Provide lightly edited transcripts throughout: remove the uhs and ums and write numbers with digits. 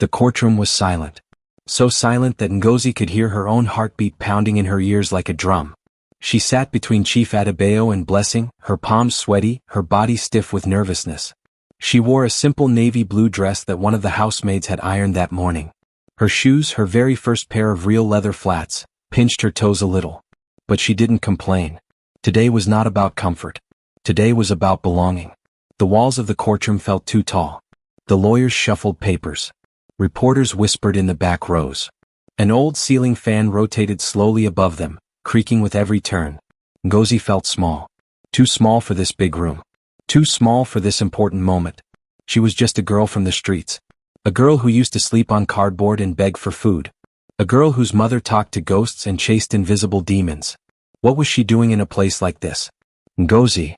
The courtroom was silent. So silent that Ngozi could hear her own heartbeat pounding in her ears like a drum. She sat between Chief Adebayo and Blessing, her palms sweaty, her body stiff with nervousness. She wore a simple navy blue dress that one of the housemaids had ironed that morning. Her shoes, her very first pair of real leather flats, pinched her toes a little. But she didn't complain. Today was not about comfort. Today was about belonging. The walls of the courtroom felt too tall. The lawyers shuffled papers. Reporters whispered in the back rows. An old ceiling fan rotated slowly above them, creaking with every turn. Ngozi felt small. Too small for this big room. Too small for this important moment. She was just a girl from the streets. A girl who used to sleep on cardboard and beg for food. A girl whose mother talked to ghosts and chased invisible demons. What was she doing in a place like this? Ngozi.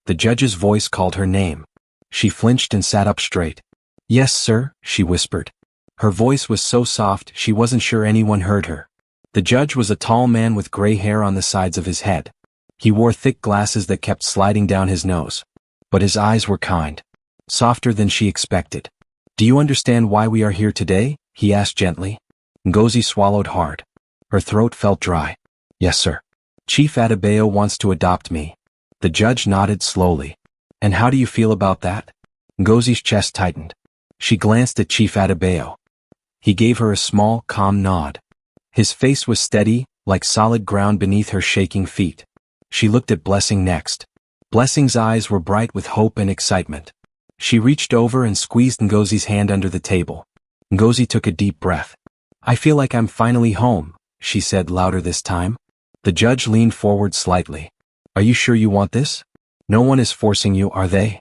The judge's voice called her name. She flinched and sat up straight. "Yes, sir," she whispered. Her voice was so soft she wasn't sure anyone heard her. The judge was a tall man with gray hair on the sides of his head. He wore thick glasses that kept sliding down his nose. But his eyes were kind. Softer than she expected. "Do you understand why we are here today?" he asked gently. Ngozi swallowed hard. Her throat felt dry. "Yes, sir. Chief Adebayo wants to adopt me." The judge nodded slowly. "And how do you feel about that?" Ngozi's chest tightened. She glanced at Chief Adebayo. He gave her a small, calm nod. His face was steady, like solid ground beneath her shaking feet. She looked at Blessing next. Blessing's eyes were bright with hope and excitement. She reached over and squeezed Ngozi's hand under the table. Ngozi took a deep breath. "I feel like I'm finally home," she said louder this time. The judge leaned forward slightly. "Are you sure you want this? No one is forcing you, are they?"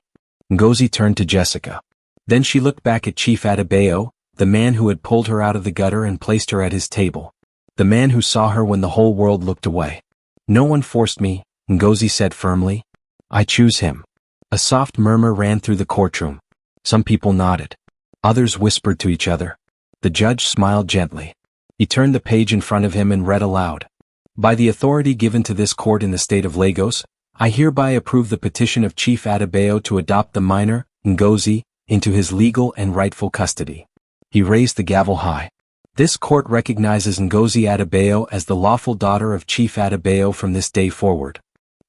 Ngozi turned to Jessica. Then she looked back at Chief Adebayo, the man who had pulled her out of the gutter and placed her at his table. The man who saw her when the whole world looked away. "No one forced me," Ngozi said firmly. "I choose him." A soft murmur ran through the courtroom. Some people nodded. Others whispered to each other. The judge smiled gently. He turned the page in front of him and read aloud. "By the authority given to this court in the state of Lagos, I hereby approve the petition of Chief Adebayo to adopt the minor, Ngozi, into his legal and rightful custody." He raised the gavel high. "This court recognizes Ngozi Adebayo as the lawful daughter of Chief Adebayo from this day forward."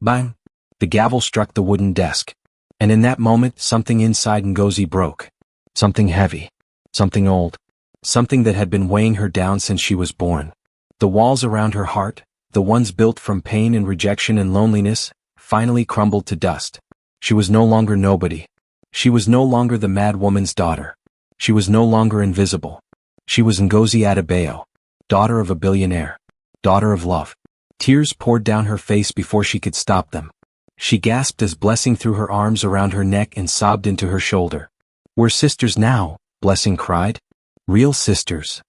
Bang! The gavel struck the wooden desk. And in that moment something inside Ngozi broke. Something heavy. Something old. Something that had been weighing her down since she was born. The walls around her heart, the ones built from pain and rejection and loneliness, finally crumbled to dust. She was no longer nobody. She was no longer the mad woman's daughter. She was no longer invisible. She was Ngozi Adebayo, daughter of a billionaire, daughter of love. Tears poured down her face before she could stop them. She gasped as Blessing threw her arms around her neck and sobbed into her shoulder. "We're sisters now," Blessing cried. "Real sisters."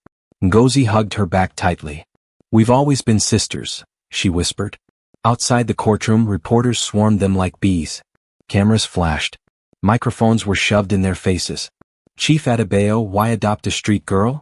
Ngozi hugged her back tightly. "We've always been sisters," she whispered. Outside the courtroom, reporters swarmed them like bees. Cameras flashed. Microphones were shoved in their faces. "Chief Adebayo, why adopt a street girl?"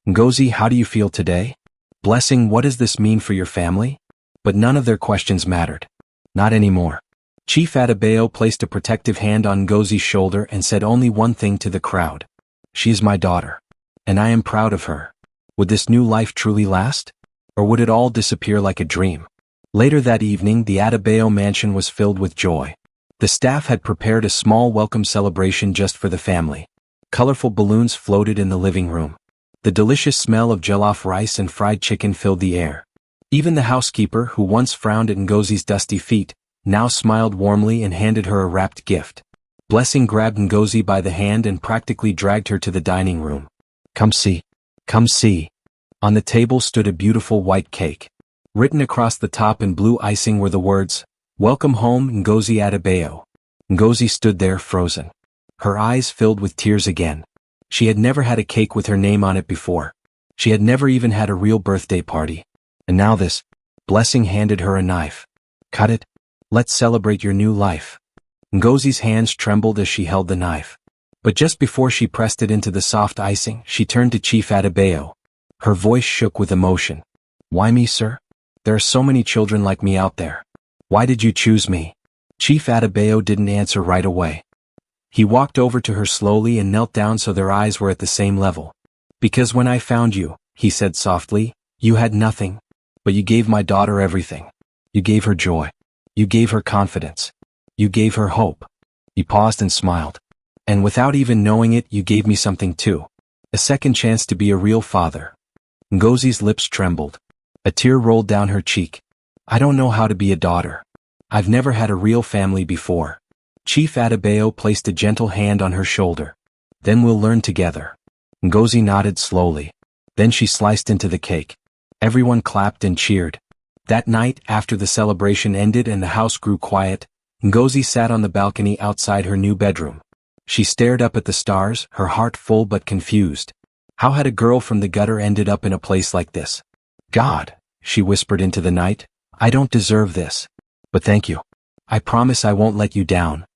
"Ngozi, how do you feel today?" "Blessing, what does this mean for your family?" But none of their questions mattered. Not anymore. Chief Adebayo placed a protective hand on Ngozi's shoulder and said only one thing to the crowd. "She is my daughter. And I am proud of her." Would this new life truly last? Or would it all disappear like a dream? Later that evening, the Adebayo mansion was filled with joy. The staff had prepared a small welcome celebration just for the family. Colorful balloons floated in the living room. The delicious smell of jollof rice and fried chicken filled the air. Even the housekeeper, who once frowned at Ngozi's dusty feet, now smiled warmly and handed her a wrapped gift. Blessing grabbed Ngozi by the hand and practically dragged her to the dining room. "Come see. Come see." On the table stood a beautiful white cake. Written across the top in blue icing were the words, "Welcome home, Ngozi Adebayo." Ngozi stood there frozen. Her eyes filled with tears again. She had never had a cake with her name on it before. She had never even had a real birthday party. And now this. Blessing handed her a knife. "Cut it. Let's celebrate your new life." Ngozi's hands trembled as she held the knife. But just before she pressed it into the soft icing, she turned to Chief Adebayo. Her voice shook with emotion. "Why me, sir? There are so many children like me out there. Why did you choose me?" Chief Adebayo didn't answer right away. He walked over to her slowly and knelt down so their eyes were at the same level. Because when I found you, he said softly, you had nothing. But you gave my daughter everything. You gave her joy. You gave her confidence. You gave her hope. He paused and smiled. And without even knowing it, you gave me something too. A second chance to be a real father. Ngozi's lips trembled. A tear rolled down her cheek. I don't know how to be a daughter. I've never had a real family before. Chief Adebayo placed a gentle hand on her shoulder. Then we'll learn together. Ngozi nodded slowly. Then she sliced into the cake. Everyone clapped and cheered. That night, after the celebration ended and the house grew quiet, Ngozi sat on the balcony outside her new bedroom. She stared up at the stars, her heart full but confused. How had a girl from the gutter ended up in a place like this? God, she whispered into the night, I don't deserve this. But thank you. I promise I won't let you down.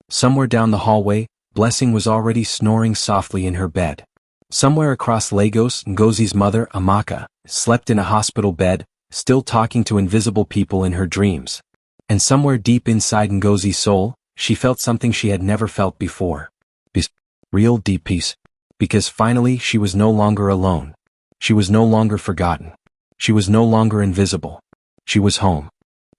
Somewhere down the hallway, Blessing was already snoring softly in her bed. Somewhere across Lagos, Ngozi's mother, Amaka, slept in a hospital bed, still talking to invisible people in her dreams. And somewhere deep inside Ngozi's soul, she felt something she had never felt before. Peace. Real deep peace. Because finally she was no longer alone. She was no longer forgotten. She was no longer invisible. She was home.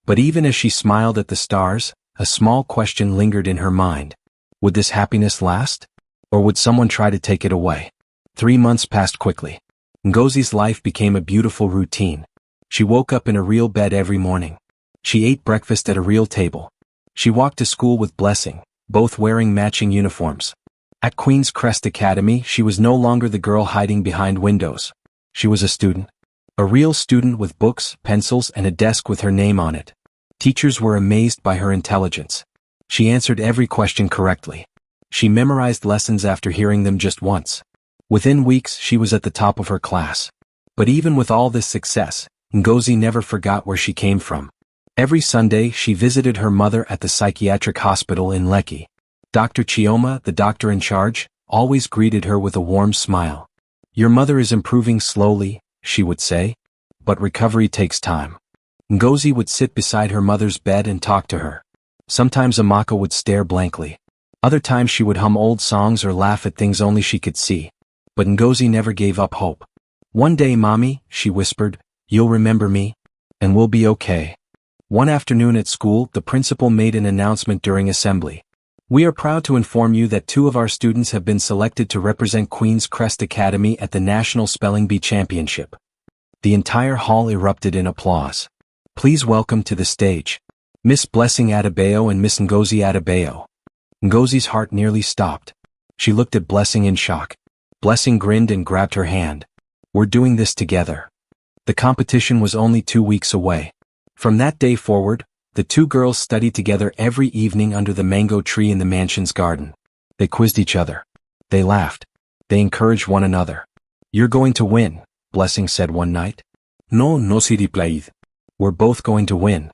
But even as she smiled at the stars, a small question lingered in her mind. Would this happiness last? Or would someone try to take it away? 3 months passed quickly. Ngozi's life became a beautiful routine. She woke up in a real bed every morning. She ate breakfast at a real table. She walked to school with Blessing, both wearing matching uniforms. At Queen's Crest Academy, she was no longer the girl hiding behind windows. She was a student. A real student with books, pencils, and a desk with her name on it. Teachers were amazed by her intelligence. She answered every question correctly. She memorized lessons after hearing them just once. Within weeks, she was at the top of her class. But even with all this success, Ngozi never forgot where she came from. Every Sunday, she visited her mother at the psychiatric hospital in Lekki. Dr. Chioma, the doctor in charge, always greeted her with a warm smile. Your mother is improving slowly, she would say. But recovery takes time. Ngozi would sit beside her mother's bed and talk to her. Sometimes Amaka would stare blankly. Other times she would hum old songs or laugh at things only she could see. But Ngozi never gave up hope. One day, Mommy, she whispered, you'll remember me. And we'll be okay. One afternoon at school, the principal made an announcement during assembly. We are proud to inform you that 2 of our students have been selected to represent Queen's Crest Academy at the National Spelling Bee Championship. The entire hall erupted in applause. Please welcome to the stage Miss Blessing Adebayo and Miss Ngozi Adebayo. Ngozi's heart nearly stopped. She looked at Blessing in shock. Blessing grinned and grabbed her hand. We're doing this together. The competition was only 2 weeks away. From that day forward, the 2 girls studied together every evening under the mango tree in the mansion's garden. They quizzed each other. They laughed. They encouraged one another. You're going to win, Blessing said one night. No, no, si replied. We're both going to win.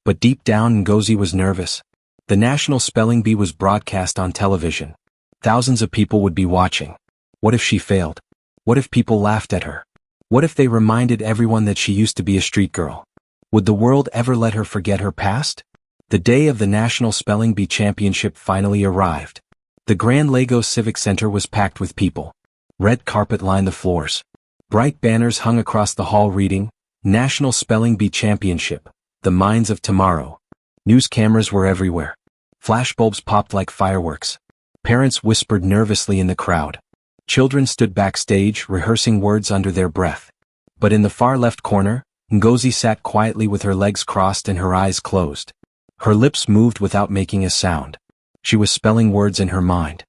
But deep down, Ngozi was nervous. The National Spelling Bee was broadcast on television. Thousands of people would be watching. What if she failed? What if people laughed at her? What if they reminded everyone that she used to be a street girl? Would the world ever let her forget her past? The day of the National Spelling Bee Championship finally arrived. The Grand Lagos Civic Center was packed with people. Red carpet lined the floors. Bright banners hung across the hall reading, National Spelling Bee Championship, the minds of tomorrow. News cameras were everywhere. Flashbulbs popped like fireworks. Parents whispered nervously in the crowd. Children stood backstage, rehearsing words under their breath. But in the far left corner, Ngozi sat quietly with her legs crossed and her eyes closed. Her lips moved without making a sound. She was spelling words in her mind.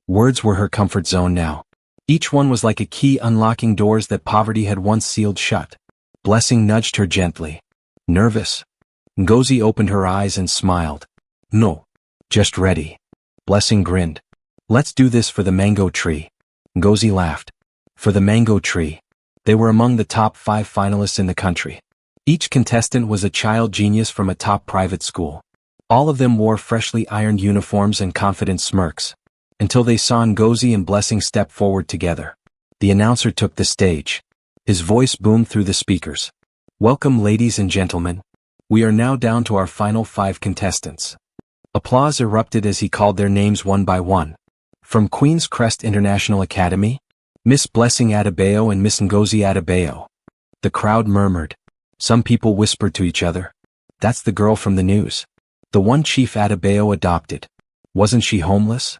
Words were her comfort zone now. Each one was like a key unlocking doors that poverty had once sealed shut. Blessing nudged her gently. Nervous? Ngozi opened her eyes and smiled. No. Just ready. Blessing grinned. Let's do this for the mango tree. Ngozi laughed. For the mango tree. They were among the top 5 finalists in the country. Each contestant was a child genius from a top private school. All of them wore freshly ironed uniforms and confident smirks. Until they saw Ngozi and Blessing step forward together. The announcer took the stage. His voice boomed through the speakers. Welcome, ladies and gentlemen. We are now down to our final 5 contestants. Applause erupted as he called their names one by one. From Queen's Crest International Academy, Miss Blessing Adebayo and Miss Ngozi Adebayo. The crowd murmured. Some people whispered to each other. That's the girl from the news. The one Chief Adebayo adopted. Wasn't she homeless?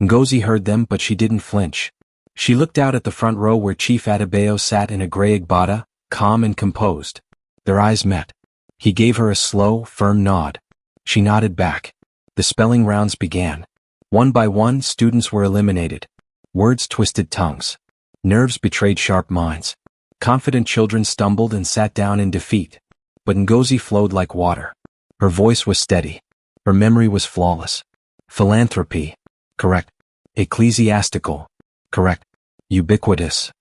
Ngozi heard them, but she didn't flinch. She looked out at the front row where Chief Adebayo sat in a grey agbada, calm and composed. Their eyes met. He gave her a slow, firm nod. She nodded back. The spelling rounds began. One by one, students were eliminated. Words twisted tongues. Nerves betrayed sharp minds. Confident children stumbled and sat down in defeat. But Ngozi flowed like water. Her voice was steady. Her memory was flawless. Philanthropy. Correct. Ecclesiastical. Correct. Ubiquitous.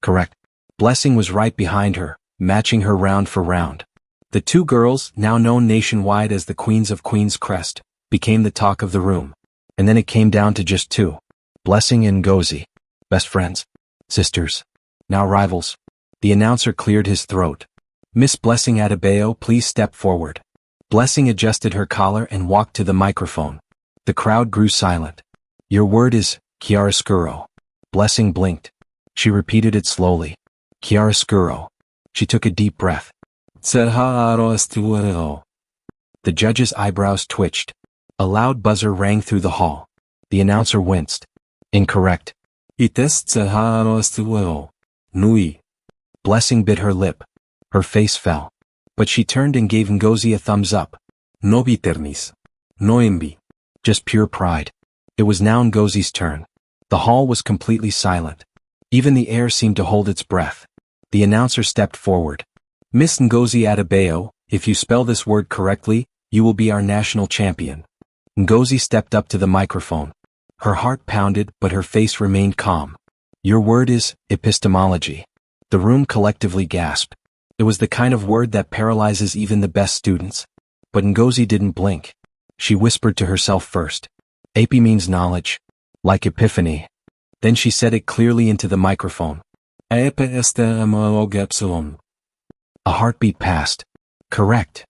Correct. Blessing was right behind her, matching her round for round. The two girls, now known nationwide as the Queens of Queen's Crest, became the talk of the room. And then it came down to just two. Blessing and Ngozi. Best friends. Sisters. Now rivals. The announcer cleared his throat. Miss Blessing Adebayo, please step forward. Blessing adjusted her collar and walked to the microphone. The crowd grew silent. Your word is, chiaroscuro. Blessing blinked. She repeated it slowly. Chiaroscuro. She took a deep breath. The judge's eyebrows twitched. A loud buzzer rang through the hall. The announcer winced. Incorrect. Nui. Blessing bit her lip. Her face fell. But she turned and gave Ngozi a thumbs up. No bitternis. No envy. Just pure pride. It was now Ngozi's turn. The hall was completely silent. Even the air seemed to hold its breath. The announcer stepped forward. Miss Ngozi Adebayo, if you spell this word correctly, you will be our national champion. Ngozi stepped up to the microphone. Her heart pounded, but her face remained calm. Your word is, epistemology. The room collectively gasped. It was the kind of word that paralyzes even the best students. But Ngozi didn't blink. She whispered to herself first. Epi means knowledge. Like epiphany. Then she said it clearly into the microphone. A heartbeat passed. Correct.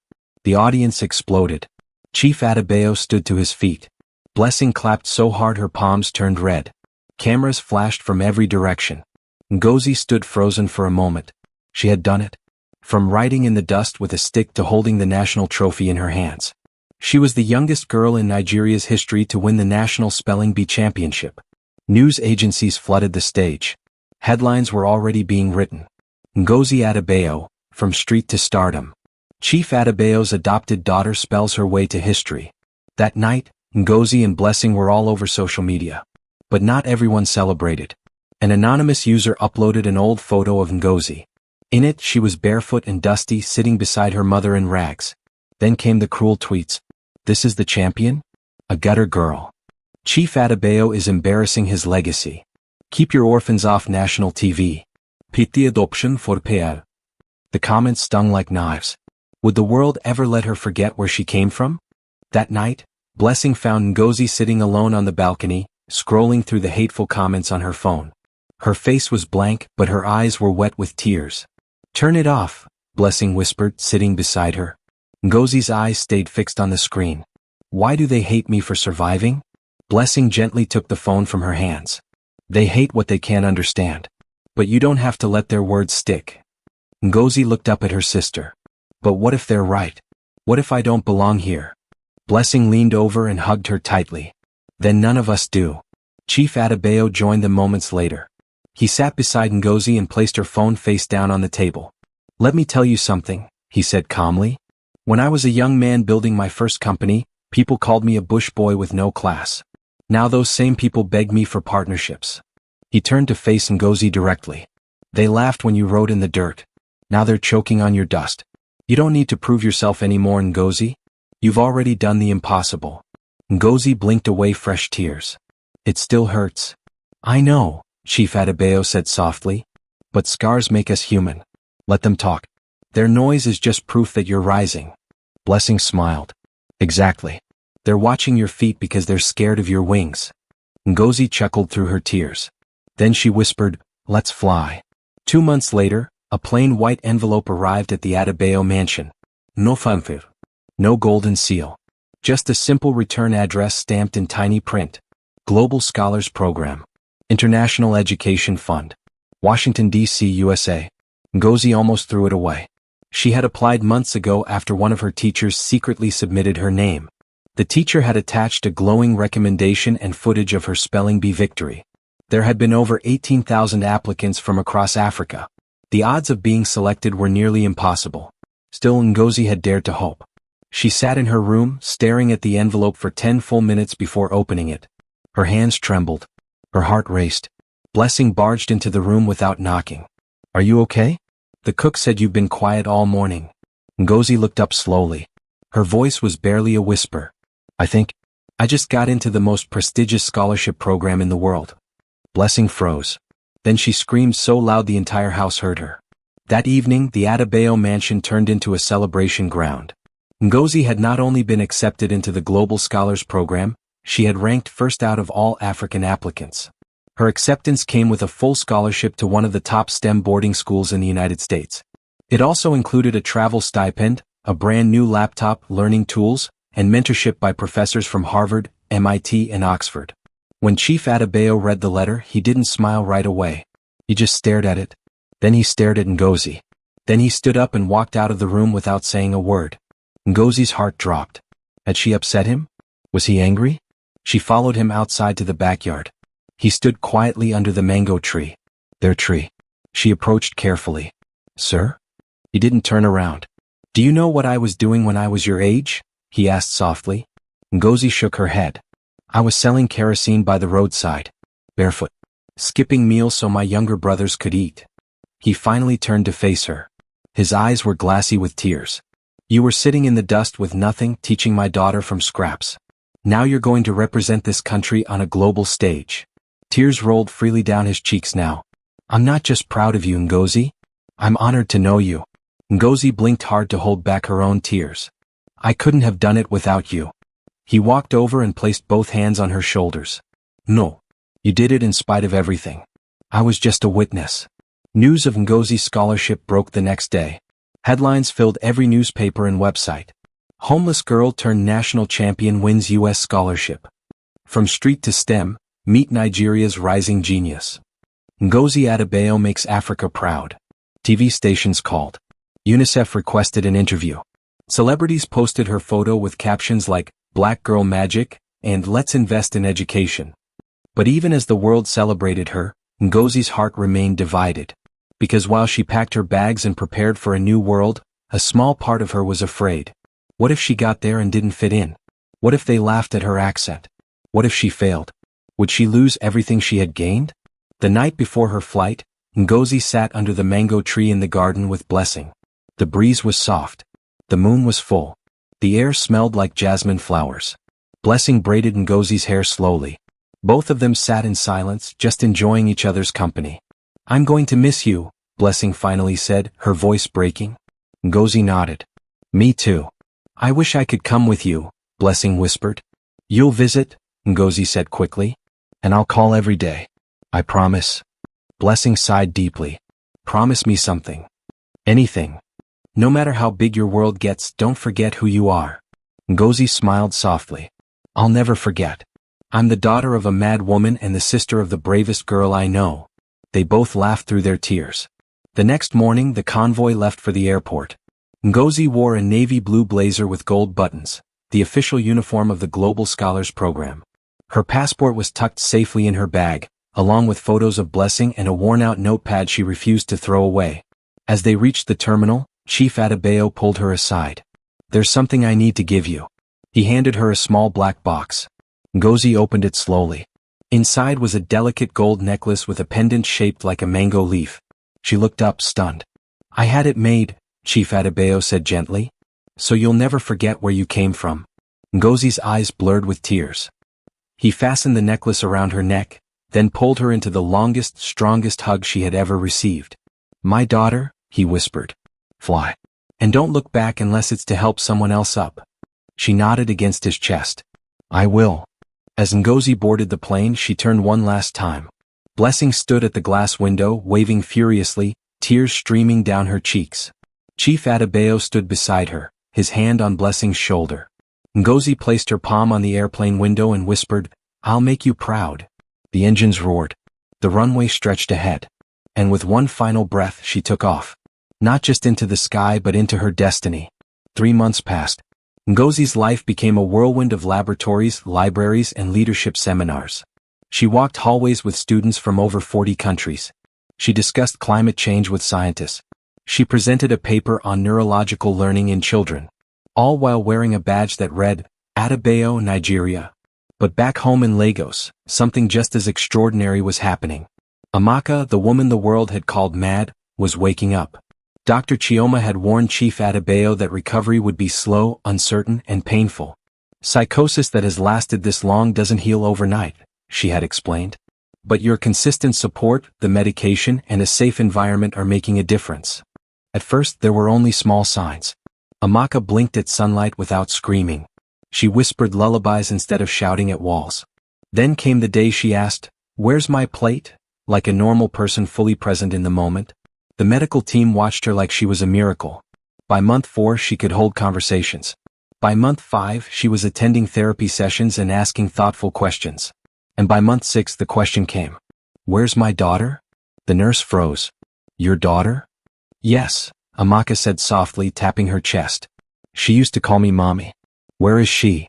The audience exploded. Chief Adebayo stood to his feet. Blessing clapped so hard her palms turned red. Cameras flashed from every direction. Ngozi stood frozen for a moment. She had done it. From writing in the dust with a stick to holding the national trophy in her hands. She was the youngest girl in Nigeria's history to win the National Spelling Bee Championship. News agencies flooded the stage. Headlines were already being written. Ngozi Adebayo, from street to stardom. Chief Adebayo's adopted daughter spells her way to history. That night, Ngozi and Blessing were all over social media. But not everyone celebrated. An anonymous user uploaded an old photo of Ngozi. In it, she was barefoot and dusty, sitting beside her mother in rags. Then came the cruel tweets. This is the champion? A gutter girl. Chief Adebayo is embarrassing his legacy. Keep your orphans off national TV. Pity adoption for PR. The comments stung like knives. Would the world ever let her forget where she came from? That night, Blessing found Ngozi sitting alone on the balcony, scrolling through the hateful comments on her phone. Her face was blank, but her eyes were wet with tears. Turn it off, Blessing whispered, sitting beside her. Ngozi's eyes stayed fixed on the screen. Why do they hate me for surviving? Blessing gently took the phone from her hands. They hate what they can't understand. But you don't have to let their words stick. Ngozi looked up at her sister. But what if they're right? What if I don't belong here? Blessing leaned over and hugged her tightly. Then none of us do. Chief Adebayo joined them moments later. He sat beside Ngozi and placed her phone face down on the table. Let me tell you something, he said calmly. When I was a young man building my first company, people called me a bush boy with no class. Now those same people beg me for partnerships. He turned to face Ngozi directly. They laughed when you rode in the dirt. Now they're choking on your dust. You don't need to prove yourself anymore, Ngozi. You've already done the impossible. Ngozi blinked away fresh tears. It still hurts. I know, Chief Adebayo said softly. But scars make us human. Let them talk. Their noise is just proof that you're rising. Blessing smiled. Exactly. They're watching your feet because they're scared of your wings. Ngozi chuckled through her tears. Then she whispered, let's fly. 2 months later, a plain white envelope arrived at the Adebayo mansion. No fanfare. No golden seal. Just a simple return address stamped in tiny print. Global Scholars Program. International Education Fund. Washington, D.C., USA. Ngozi almost threw it away. She had applied months ago after one of her teachers secretly submitted her name. The teacher had attached a glowing recommendation and footage of her spelling bee victory. There had been over 18,000 applicants from across Africa. The odds of being selected were nearly impossible. Still, Ngozi had dared to hope. She sat in her room, staring at the envelope for 10 full minutes before opening it. Her hands trembled. Her heart raced. Blessing barged into the room without knocking. "Are you okay? The cook said you've been quiet all morning." Ngozi looked up slowly. Her voice was barely a whisper. I just got into the most prestigious scholarship program in the world." Blessing froze. Then she screamed so loud the entire house heard her. That evening, the Adebayo mansion turned into a celebration ground. Ngozi had not only been accepted into the Global Scholars Program, she had ranked first out of all African applicants. Her acceptance came with a full scholarship to one of the top STEM boarding schools in the United States. It also included a travel stipend, a brand new laptop, learning tools, and mentorship by professors from Harvard, MIT, and Oxford. When Chief Adebayo read the letter, he didn't smile right away. He just stared at it. Then he stared at Ngozi. Then he stood up and walked out of the room without saying a word. Ngozi's heart dropped. Had she upset him? Was he angry? She followed him outside to the backyard. He stood quietly under the mango tree. Their tree. She approached carefully. "Sir?" He didn't turn around. "Do you know what I was doing when I was your age?" he asked softly. Ngozi shook her head. "I was selling kerosene by the roadside. Barefoot. Skipping meals so my younger brothers could eat." He finally turned to face her. His eyes were glassy with tears. "You were sitting in the dust with nothing, teaching my daughter from scraps. Now you're going to represent this country on a global stage." Tears rolled freely down his cheeks now. "I'm not just proud of you, Ngozi. I'm honored to know you." Ngozi blinked hard to hold back her own tears. "I couldn't have done it without you." He walked over and placed both hands on her shoulders. "No. You did it in spite of everything. I was just a witness." News of Ngozi's scholarship broke the next day. Headlines filled every newspaper and website. Homeless girl turned national champion wins U.S. scholarship. From street to STEM, meet Nigeria's rising genius. Ngozi Adebayo makes Africa proud. TV stations called. UNICEF requested an interview. Celebrities posted her photo with captions like, "Black Girl Magic," and "Let's invest in education." But even as the world celebrated her, Ngozi's heart remained divided. Because while she packed her bags and prepared for a new world, a small part of her was afraid. What if she got there and didn't fit in? What if they laughed at her accent? What if she failed? Would she lose everything she had gained? The night before her flight, Ngozi sat under the mango tree in the garden with Blessing. The breeze was soft. The moon was full. The air smelled like jasmine flowers. Blessing braided Ngozi's hair slowly. Both of them sat in silence, just enjoying each other's company. "I'm going to miss you," Blessing finally said, her voice breaking. Ngozi nodded. "Me too." "I wish I could come with you," Blessing whispered. "You'll visit," Ngozi said quickly. "And I'll call every day. I promise." Blessing sighed deeply. "Promise me something." "Anything. No matter how big your world gets, don't forget who you are." Ngozi smiled softly. "I'll never forget. I'm the daughter of a mad woman and the sister of the bravest girl I know." They both laughed through their tears. The next morning, the convoy left for the airport. Ngozi wore a navy blue blazer with gold buttons, the official uniform of the Global Scholars Program. Her passport was tucked safely in her bag, along with photos of Blessing and a worn-out notepad she refused to throw away. As they reached the terminal, Chief Adebayo pulled her aside. "There's something I need to give you." He handed her a small black box. Ngozi opened it slowly. Inside was a delicate gold necklace with a pendant shaped like a mango leaf. She looked up, stunned. "I had it made," Chief Adebayo said gently. "So you'll never forget where you came from." Ngozi's eyes blurred with tears. He fastened the necklace around her neck, then pulled her into the longest, strongest hug she had ever received. "My daughter," he whispered. "Fly. And don't look back unless it's to help someone else up." She nodded against his chest. "I will." As Ngozi boarded the plane, she turned one last time. Blessing stood at the glass window, waving furiously, tears streaming down her cheeks. Chief Adebayo stood beside her, his hand on Blessing's shoulder. Ngozi placed her palm on the airplane window and whispered, "I'll make you proud." The engines roared. The runway stretched ahead. And with one final breath she took off. Not just into the sky but into her destiny. 3 months passed. Ngozi's life became a whirlwind of laboratories, libraries, and leadership seminars. She walked hallways with students from over 40 countries. She discussed climate change with scientists. She presented a paper on neurological learning in children. All while wearing a badge that read, Adebayo, Nigeria. But back home in Lagos, something just as extraordinary was happening. Amaka, the woman the world had called mad, was waking up. Dr. Chioma had warned Chief Adebayo that recovery would be slow, uncertain, and painful. Psychosis that has lasted this long doesn't heal overnight, she had explained. But your consistent support, the medication, and a safe environment are making a difference. At first there were only small signs. Amaka blinked at sunlight without screaming. She whispered lullabies instead of shouting at walls. Then came the day she asked, "Where's my plate?" like a normal person fully present in the moment. The medical team watched her like she was a miracle. By month 4 she could hold conversations. By month 5 she was attending therapy sessions and asking thoughtful questions. And by month 6 the question came. "Where's my daughter?" The nurse froze. "Your daughter?" "Yes," Amaka said softly, tapping her chest. "She used to call me mommy." "Where is she?"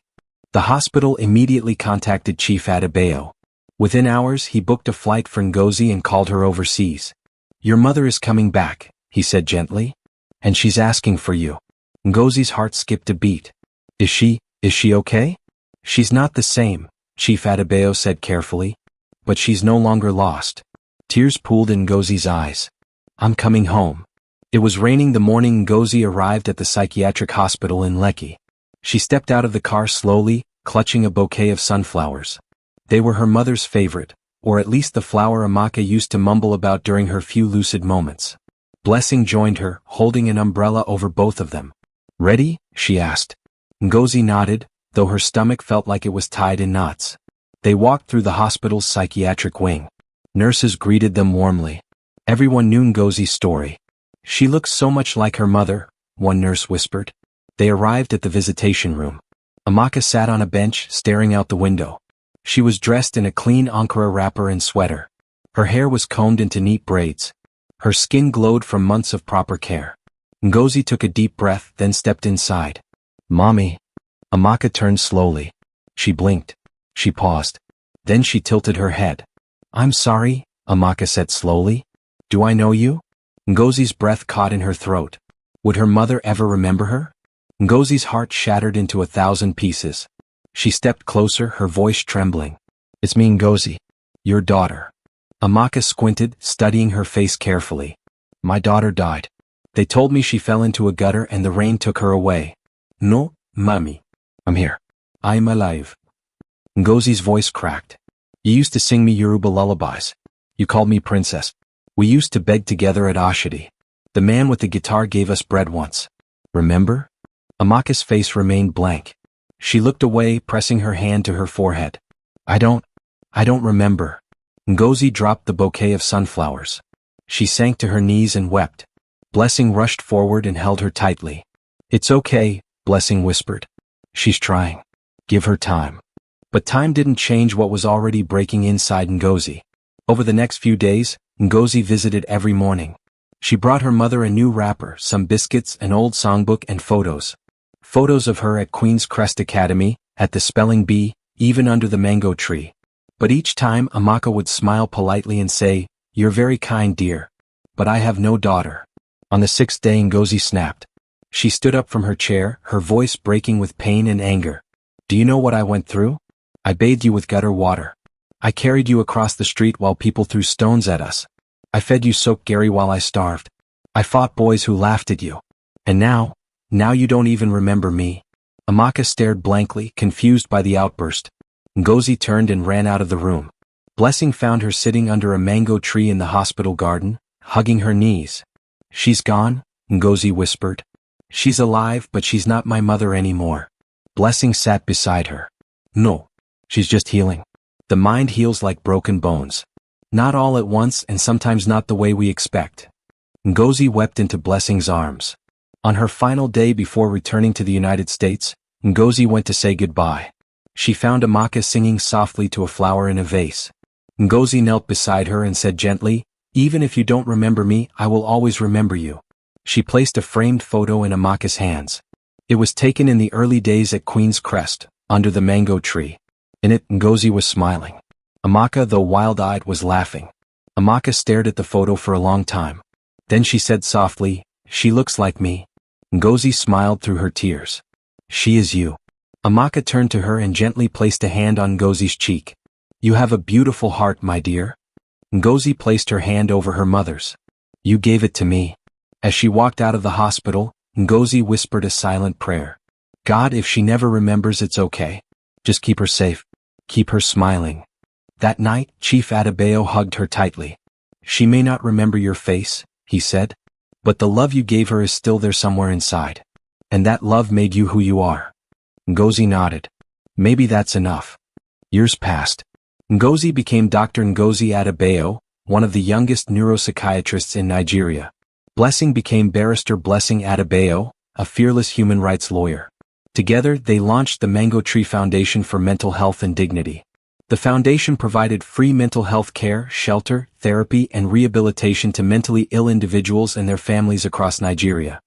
The hospital immediately contacted Chief Adebayo. Within hours he booked a flight for Ngozi and called her overseas. "Your mother is coming back," he said gently. "And she's asking for you." Ngozi's heart skipped a beat. Is she okay?" "She's not the same," Chief Adebayo said carefully. "But she's no longer lost." Tears pooled in Ngozi's eyes. "I'm coming home." It was raining the morning Ngozi arrived at the psychiatric hospital in Lekki. She stepped out of the car slowly, clutching a bouquet of sunflowers. They were her mother's favorite, or at least the flower Amaka used to mumble about during her few lucid moments. Blessing joined her, holding an umbrella over both of them. "Ready?" she asked. Ngozi nodded, though her stomach felt like it was tied in knots. They walked through the hospital's psychiatric wing. Nurses greeted them warmly. Everyone knew Ngozi's story. "She looks so much like her mother," one nurse whispered. They arrived at the visitation room. Amaka sat on a bench, staring out the window. She was dressed in a clean Ankara wrapper and sweater. Her hair was combed into neat braids. Her skin glowed from months of proper care. Ngozi took a deep breath, then stepped inside. "Mommy." Amaka turned slowly. She blinked. She paused. Then she tilted her head. "I'm sorry," Amaka said slowly. "Do I know you?" Ngozi's breath caught in her throat. Would her mother ever remember her? Ngozi's heart shattered into 1,000 pieces. She stepped closer, her voice trembling. "It's me, Ngozi. Your daughter." Amaka squinted, studying her face carefully. "My daughter died. They told me she fell into a gutter and the rain took her away." "No, mommy. I'm here. I'm alive." Ngozi's voice cracked. "You used to sing me Yoruba lullabies. You called me princess. We used to beg together at Ashidi. The man with the guitar gave us bread once. Remember?" Amaka's face remained blank. She looked away, pressing her hand to her forehead. I don't remember." Ngozi dropped the bouquet of sunflowers. She sank to her knees and wept. Blessing rushed forward and held her tightly. "It's okay," Blessing whispered. "She's trying. Give her time." But time didn't change what was already breaking inside Ngozi. Over the next few days, Ngozi visited every morning. She brought her mother a new wrapper, some biscuits, an old songbook, and photos. Photos of her at Queen's Crest Academy, at the spelling bee, even under the mango tree. But each time Amaka would smile politely and say, "You're very kind, dear. But I have no daughter." On the 6th day Ngozi snapped. She stood up from her chair, her voice breaking with pain and anger. "Do you know what I went through? I bathed you with gutter water. I carried you across the street while people threw stones at us. I fed you soaked Gary while I starved. I fought boys who laughed at you. And now you don't even remember me." Amaka stared blankly, confused by the outburst. Ngozi turned and ran out of the room. Blessing found her sitting under a mango tree in the hospital garden, hugging her knees. "She's gone," Ngozi whispered. "She's alive, but she's not my mother anymore." Blessing sat beside her. "No. She's just healing. The mind heals like broken bones. Not all at once and sometimes not the way we expect." Ngozi wept into Blessing's arms. On her final day before returning to the United States, Ngozi went to say goodbye. She found Amaka singing softly to a flower in a vase. Ngozi knelt beside her and said gently, "Even if you don't remember me, I will always remember you." She placed a framed photo in Amaka's hands. It was taken in the early days at Queen's Crest, under the mango tree. In it, Ngozi was smiling. Amaka, though wild-eyed, was laughing. Amaka stared at the photo for a long time. Then she said softly, "She looks like me." Ngozi smiled through her tears. "She is you." Amaka turned to her and gently placed a hand on Ngozi's cheek. "You have a beautiful heart, my dear." Ngozi placed her hand over her mother's. "You gave it to me." As she walked out of the hospital, Ngozi whispered a silent prayer. "God, if she never remembers, it's okay. Just keep her safe. Keep her smiling." That night, Chief Adebayo hugged her tightly. "She may not remember your face," he said, "but the love you gave her is still there somewhere inside. And that love made you who you are." Ngozi nodded. "Maybe that's enough." Years passed. Ngozi became Dr. Ngozi Adebayo, one of the youngest neuropsychiatrists in Nigeria. Blessing became Barrister Blessing Adebayo, a fearless human rights lawyer. Together, they launched the Mango Tree Foundation for Mental Health and Dignity. The foundation provided free mental health care, shelter, therapy, and rehabilitation to mentally ill individuals and their families across Nigeria.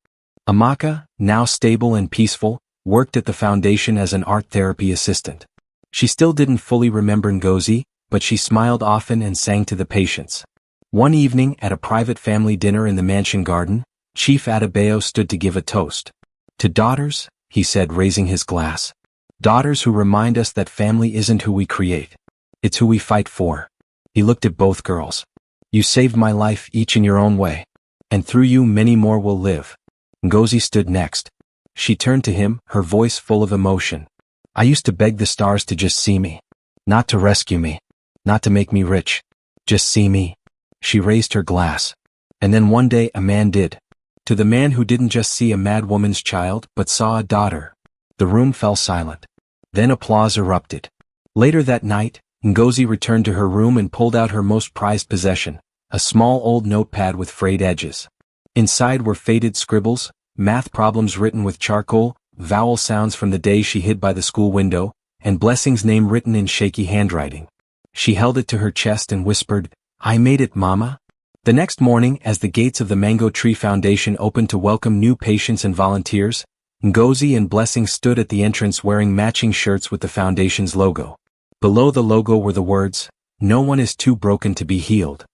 Amaka, now stable and peaceful, worked at the foundation as an art therapy assistant. She still didn't fully remember Ngozi, but she smiled often and sang to the patients. One evening, at a private family dinner in the mansion garden, Chief Adebayo stood to give a toast. "To daughters," he said, raising his glass. "Daughters who remind us that family isn't who we create. It's who we fight for." He looked at both girls. "You saved my life, each in your own way. And through you many more will live." Ngozi stood next. She turned to him, her voice full of emotion. "I used to beg the stars to just see me. Not to rescue me. Not to make me rich. Just see me." She raised her glass. "And then one day a man did. To the man who didn't just see a mad woman's child, but saw a daughter." The room fell silent. Then applause erupted. Later that night, Ngozi returned to her room and pulled out her most prized possession, a small old notepad with frayed edges. Inside were faded scribbles, math problems written with charcoal, vowel sounds from the day she hid by the school window, and Blessing's name written in shaky handwriting. She held it to her chest and whispered, "I made it, Mama." The next morning, as the gates of the Mango Tree Foundation opened to welcome new patients and volunteers, Ngozi and Blessing stood at the entrance wearing matching shirts with the foundation's logo. Below the logo were the words, "No one is too broken to be healed."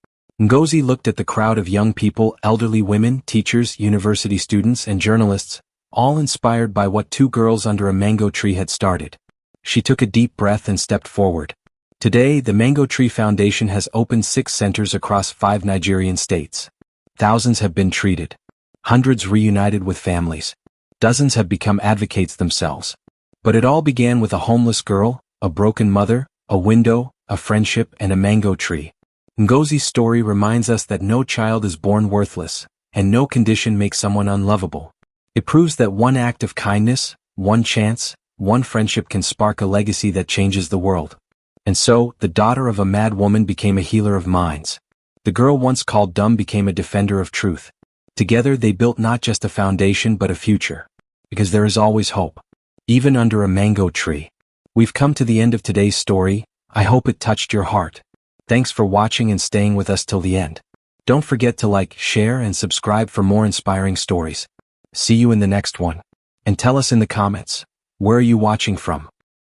Ngozi looked at the crowd of young people, elderly women, teachers, university students, and journalists, all inspired by what two girls under a mango tree had started. She took a deep breath and stepped forward. Today, the Mango Tree Foundation has opened 6 centers across 5 Nigerian states. Thousands have been treated. Hundreds reunited with families. Dozens have become advocates themselves. But it all began with a homeless girl, a broken mother, a window, a friendship, and a mango tree. Ngozi's story reminds us that no child is born worthless, and no condition makes someone unlovable. It proves that one act of kindness, one chance, one friendship can spark a legacy that changes the world. And so, the daughter of a mad woman became a healer of minds. The girl once called dumb became a defender of truth. Together they built not just a foundation but a future. Because there is always hope. Even under a mango tree. We've come to the end of today's story. I hope it touched your heart. Thanks for watching and staying with us till the end. Don't forget to like, share, and subscribe for more inspiring stories. See you in the next one. And tell us in the comments, where are you watching from?